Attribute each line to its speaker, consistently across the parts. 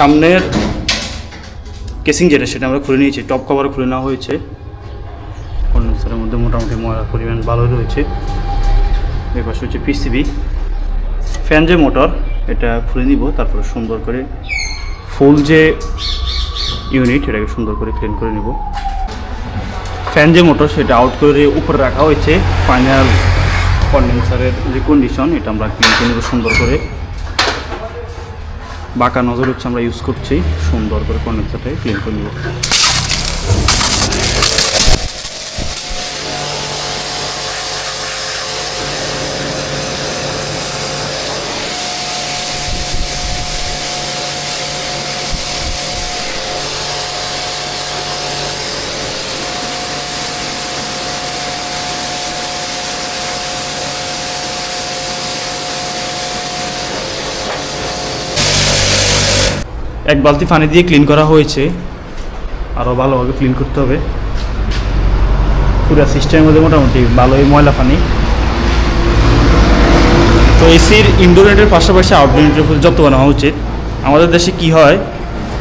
Speaker 1: সামনের কেসিং যেটা সেটা আমরা খুলে নিয়েছি, টপ কভার খুলে নেওয়া হয়েছে। কন্ডেন্সারের মধ্যে মোটামুটি ময়লার পরিমাণ ভালোই রয়েছে। এর পাশে হচ্ছে পিসিবি। ফ্যান যে মোটর এটা খুলে নিব, তারপরে সুন্দর করে ফুল যে ইউনিট এটাকে সুন্দর করে ক্লিন করে নিব। ফ্যান যে মোটর সেটা আউট করে উপরে রাখা হয়েছে। ফাইনাল কন্ডেন্সারের যে কন্ডিশন এটা আমরা ক্লিন করে নেব সুন্দর করে। বাঁকা নজর হচ্ছে আমরা ইউজ করছি, সুন্দর করে কন্ডেন্সারটাকে ক্লিন করে নেব। এক বালতি পানি দিয়ে ক্লিন করা হয়েছে, আরও ভালোভাবে ক্লিন করতে হবে। পুরো সিস্টেমের মধ্যে মোটামুটি ভালোই ময়লা পানি। তো এসির ইনডোর ইউনিটের পাশাপাশি আউটডোর ইউনিটের প্রতি যত্ন নেওয়া উচিত। আমাদের দেশে কি হয়,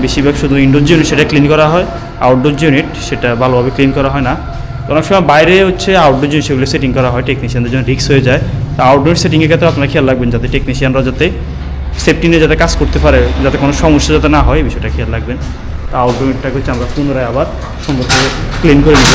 Speaker 1: বেশিরভাগ শুধু ইনডোর যে ইউনিট সেটা ক্লিন করা হয়, আউটডোর যে ইউনিট সেটা ভালোভাবে ক্লিন করা হয় না। তো অনেক সময় বাইরে হচ্ছে আউটডোর জিনিস সেগুলো সেটিং করা হয়, টেকনিশিয়ানদের জন্য রিস্ক হয়ে যায়। তো আউটডোর সেটিংয়ের ক্ষেত্রে আপনারা খেয়াল রাখবেন যাতে টেকনিশিয়ানরা যাতে সেফটি নিয়ে যাতে কাজ করতে পারে, যাতে কোনো সমস্যা যাতে না হয়, এই বিষয়টা খেয়াল রাখবেন। তো আউটডোর ইউনিটটাকে হচ্ছে আমরা পুনরায় আবার সুন্দর করে ক্লিন করে নেব।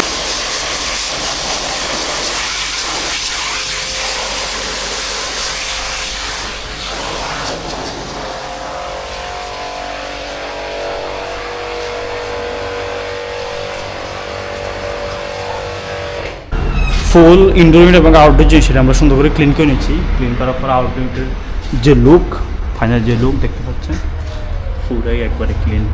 Speaker 1: ফুল ইনডোর ইউনিট এবং আউটডোর জিনিস সেটা আমরা সুন্দর করে ক্লিন করে নিচ্ছি। ক্লিন করার পর আউটডোর ইউনিটের যে লুক, ফাইনাল যে লুক দেখতে পাচ্ছেন, পুরাই একবারে ক্লিন।